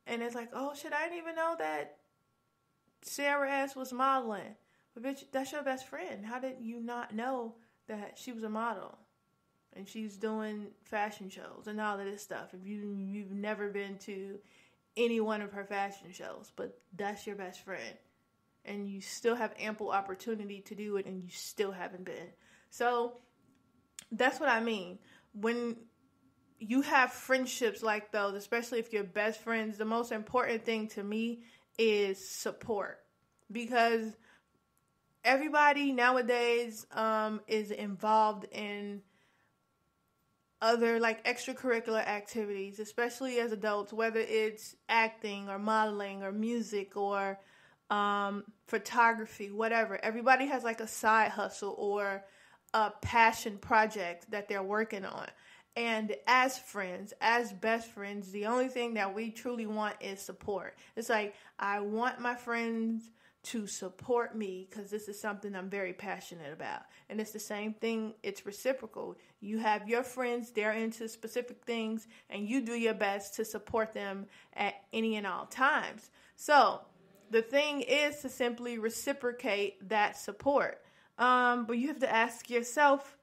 Speaker 1: and it's like, oh shit, I didn't even know that Sarah S was modeling. But bitch, that's your best friend. How did you not know that she was a model and she's doing fashion shows and all of this stuff if you've never been to any one of her fashion shows? But that's your best friend, and you still have ample opportunity to do it, and you still haven't been. So that's what I mean. When you have friendships like those, especially if you're best friends, the most important thing to me is support. Because everybody nowadays is involved in other like extracurricular activities, especially as adults, whether it's acting or modeling or music or photography, whatever. Everybody has like a side hustle or a passion project that they're working on. And as friends, as best friends, the only thing that we truly want is support. It's like, I want my friends to support me because this is something I'm very passionate about. And it's the same thing. It's reciprocal. You have your friends, they're into specific things, and you do your best to support them at any and all times. So the thing is to simply reciprocate that support. But you have to ask yourself,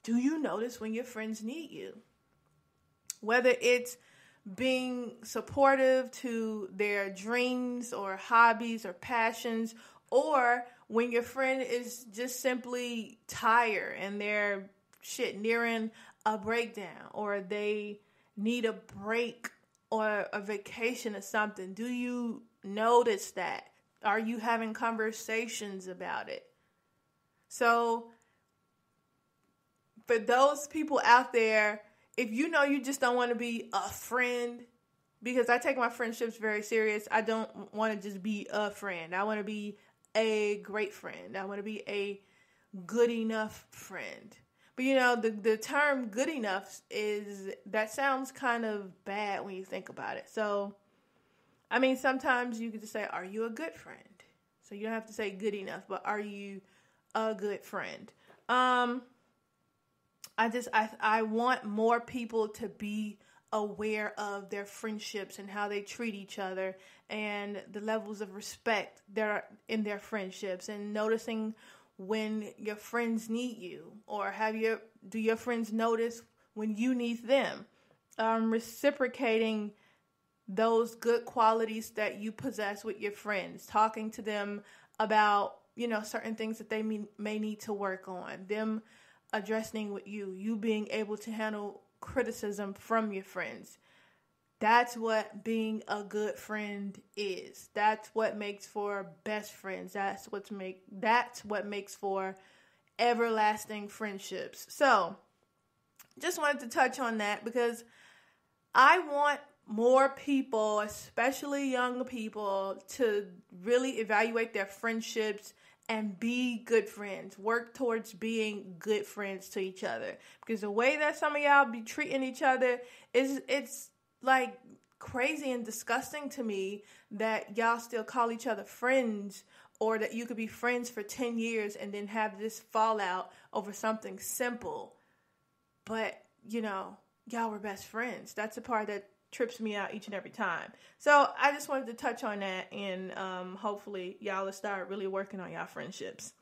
Speaker 1: do you notice when your friends need you? Whether it's being supportive to their dreams or hobbies or passions, or when your friend is just simply tired and they're nearing a breakdown, or they need a break or a vacation or something. Do you notice that? Are you having conversations about it? So for those people out there, if you know you just don't want to be a friend, because I take my friendships very serious. I don't want to just be a friend. I want to be a great friend. I want to be a good enough friend. But the term good enough that sounds kind of bad when you think about it. So, I mean, sometimes you could just say, are you a good friend? So you don't have to say good enough, but are you a good friend? I want more people to be aware of their friendships and how they treat each other and the levels of respect that are in their friendships, and noticing when your friends need you, or do your friends notice when you need them? Reciprocating those good qualities that you possess with your friends, talking to them about, certain things that they may need to work on, them addressing with you being able to handle criticism from your friends. That's what being a good friend is. That's what makes for best friends. That's what makes for everlasting friendships. So, just wanted to touch on that because I want more people, especially young people, to really evaluate their friendships and be good friends. Work towards being good friends to each other. Because the way that some of y'all be treating each other it's like crazy and disgusting to me that y'all still call each other friends, or that you could be friends for 10 years and then have this fallout over something simple. But, y'all were best friends. That's the part that trips me out each and every time. So I just wanted to touch on that, and hopefully y'all will start really working on y'all friendships.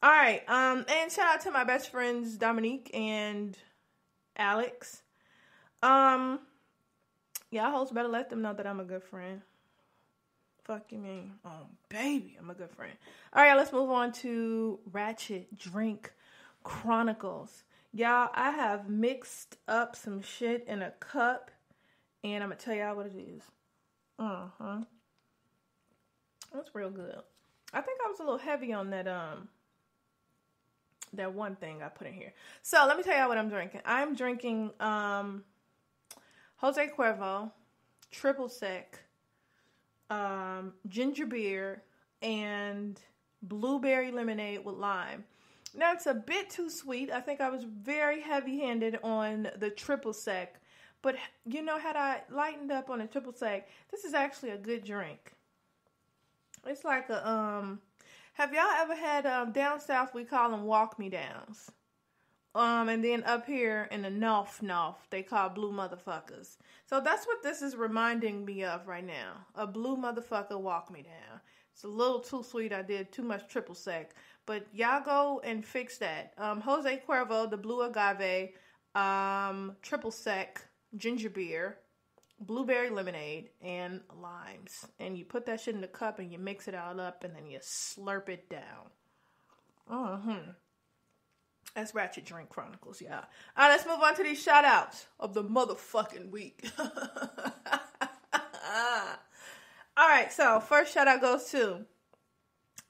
Speaker 1: All right, and shout out to my best friends Dominique and Alex. Y'all hoes better let them know that I'm a good friend. Fuck you mean? Oh, baby, I'm a good friend. All right, let's move on to Ratchet Drink Chronicles. Y'all, I have mixed up some shit in a cup, and I'm going to tell y'all what it is. That's real good. I think I was a little heavy on that one thing I put in here. So, let me tell y'all what I'm drinking. I'm drinking Jose Cuervo, triple sec, ginger beer, and blueberry lemonade with lime. Now, it's a bit too sweet. I think I was very heavy-handed on the triple sec. But, had I lightened up on the triple sec, this is actually a good drink. It's like a, have y'all ever had, down south, we call them walk-me-downs. And then up here in the north, they call blue motherfuckers. So that's what this is reminding me of right now. A blue motherfucker walk me down. It's a little too sweet. I did too much triple sec. But y'all go and fix that. Jose Cuervo, the blue agave, triple sec, ginger beer, blueberry lemonade, and limes. And you put that shit in the cup and you mix it all up and then you slurp it down. That's Ratchet Drink Chronicles, y'all. All right, let's move on to these shout-outs of the motherfucking week. All right, so first shout-out goes to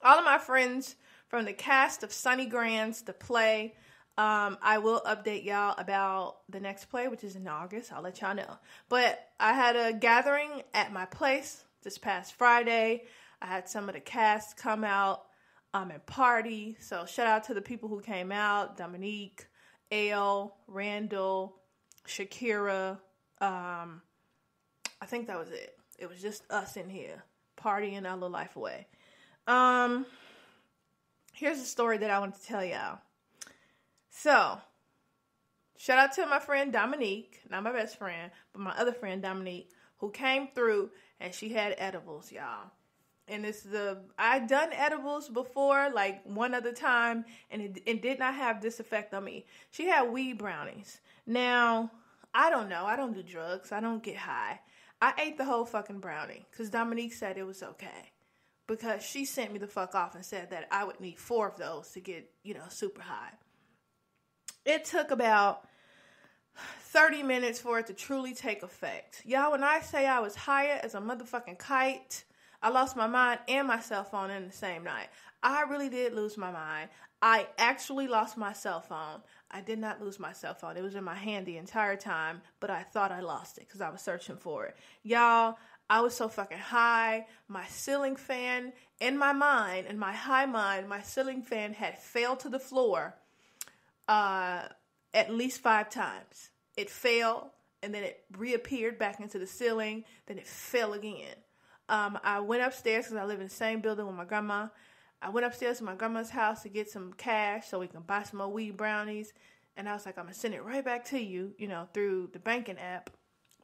Speaker 1: all of my friends from the cast of Sunny Grands, the play. I will update y'all about the next play, which is in August. I'll let y'all know. But I had a gathering at my place this past Friday. I had some of the cast come out and party. So shout out to the people who came out: Dominique, Ale, Randall, Shakira. I think that was it. It was just us in here partying our little life away. Here's a story that I want to tell y'all. So, shout out to my friend Dominique, not my best friend, but my other friend Dominique, who came through and she had edibles, y'all. And I'd done edibles before, like one other time, and it did not have this effect on me. She had weed brownies. Now, I don't know. I don't do drugs. I don't get high. I ate the whole fucking brownie because Dominique said it was okay. Because she sent me the fuck off and said that I would need 4 of those to get, super high. It took about 30 minutes for it to truly take effect. Y'all, when I say I was higher as a motherfucking kite, I lost my mind and my cell phone in the same night. I really did lose my mind. I actually lost my cell phone. I did not lose my cell phone. It was in my hand the entire time, but I thought I lost it because I was searching for it. Y'all, I was so fucking high. My ceiling fan, in my mind, in my high mind, my ceiling fan had failed to the floor at least 5 times. It fell, and then it reappeared back into the ceiling. Then it fell again. I went upstairs because I live in the same building with my grandma. I went upstairs to my grandma's house to get some cash so we can buy some more weed brownies. And I was like, I'm going to send it right back to you, through the banking app.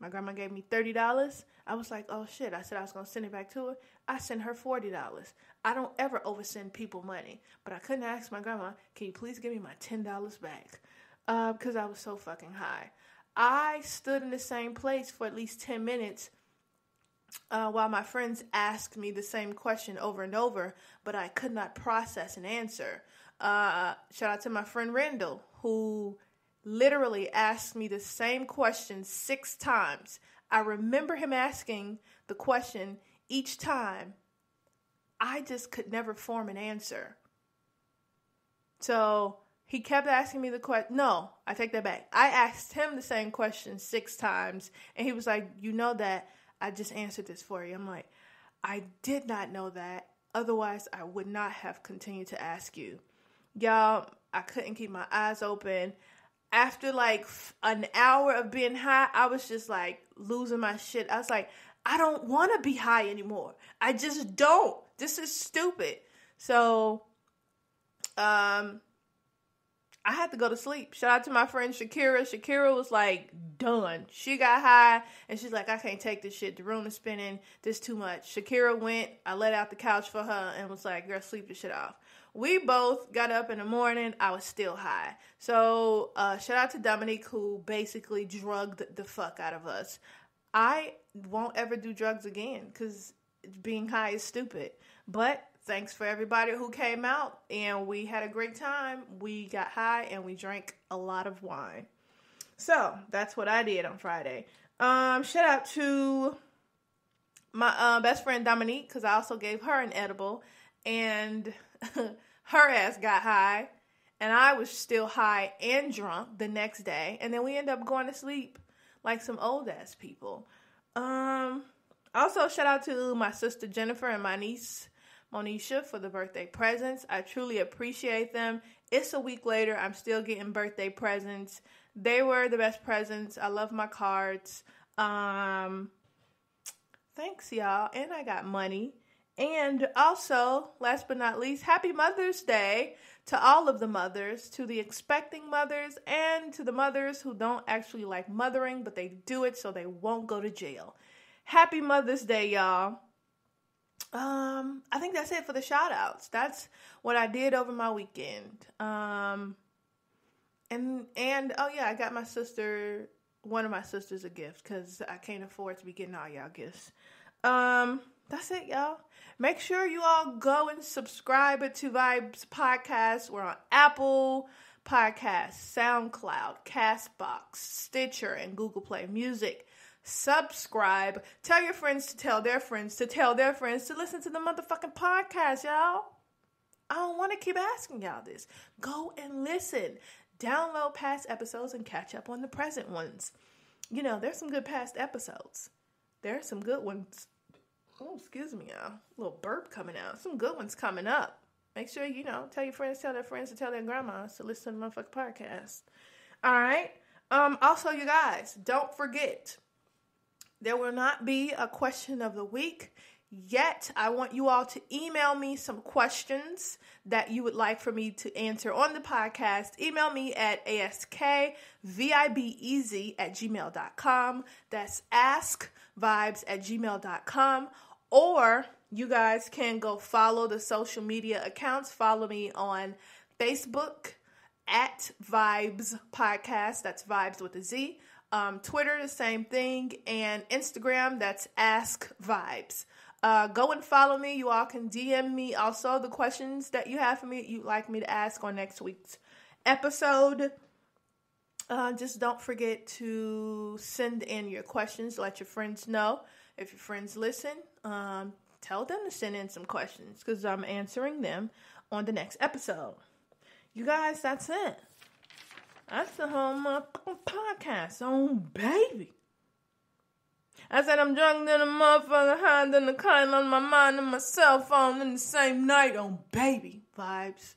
Speaker 1: My grandma gave me $30. I was like, oh shit. I said I was going to send it back to her. I sent her $40. I don't ever oversend people money. But I couldn't ask my grandma, can you please give me my $10 back? Because I was so fucking high. I stood in the same place for at least 10 minutes while my friends asked me the same question over and over, but I could not process an answer. Shout out to my friend Randall, who literally asked me the same question 6 times. I remember him asking the question each time. I just could never form an answer. So he kept asking me the question. No, I take that back. I asked him the same question 6 times, and he was like, you know that I just answered this for you. I'm like, I did not know that. Otherwise, I would not have continued to ask you. Y'all, I couldn't keep my eyes open. After like an hour of being high, I was just like losing my shit. I was like, I don't want to be high anymore. I just don't. This is stupid. So, I had to go to sleep. Shout out to my friend Shakira. Shakira was like, done. She got high, and she's like, I can't take this shit. The room is spinning. This too much. Shakira went. I let out the couch for her and was like, girl, sleep this shit off. We both got up in the morning. I was still high. So, shout out to Dominique, who basically drugged the fuck out of us. I won't ever do drugs again because being high is stupid. But thanks for everybody who came out, and we had a great time. We got high, and we drank a lot of wine. So, that's what I did on Friday. Shout out to my best friend Dominique, because I also gave her an edible, and her ass got high, and I was still high and drunk the next day, and then we ended up going to sleep like some old-ass people. Also, shout out to my sister Jennifer and my niece Monisha for the birthday presents. I truly appreciate them. It's a week later. I'm still getting birthday presents. They were the best presents. I love my cards. Thanks, y'all. And I got money. And also, last but not least, happy Mother's Day to all of the mothers, to the expecting mothers, and to the mothers who don't actually like mothering, but they do it so they won't go to jail. Happy Mother's Day, y'all. I think that's it for the shout outs. That's what I did over my weekend. And oh yeah, I got one of my sisters a gift because I can't afford to be getting all y'all gifts. That's it, y'all. Make sure you all go and subscribe to VIBEZ Podcast. We're on Apple Podcasts, SoundCloud, CastBox, Stitcher, and Google Play Music. Subscribe. Tell your friends to tell their friends to tell their friends to listen to the motherfucking podcast, y'all. I don't want to keep asking y'all this. Go and listen. Download past episodes and catch up on the present ones. You know, there's some good past episodes. There's some good ones. Oh, excuse me, y'all. A little burp coming out. Some good ones coming up. Make sure, tell your friends, tell their friends, to tell their grandmas to listen to the motherfucking podcast. All right? Also, you guys, don't forget, there will not be a question of the week yet. I want you all to email me some questions that you would like for me to answer on the podcast. Email me at askvibez@gmail.com. That's askvibes@gmail.com. Or you guys can go follow the social media accounts. Follow me on Facebook at VIBEZ Podcast. That's Vibes with a Z. Twitter, the same thing, and Instagram, that's Ask Vibes. Go and follow me. You all can DM me also the questions that you have for me, you'd like me to ask on next week's episode. Just don't forget to send in your questions. Let your friends know. If your friends listen, tell them to send in some questions because I'm answering them on the next episode. You guys, that's it. That's the whole motherfucking podcast on, baby. I said I'm drunk than a motherfucker, high than a kite on my mind and my cell phone in the same night on, baby. Vibes.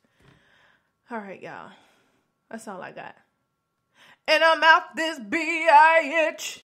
Speaker 1: All right, y'all. That's all I got. And I'm out this bitch.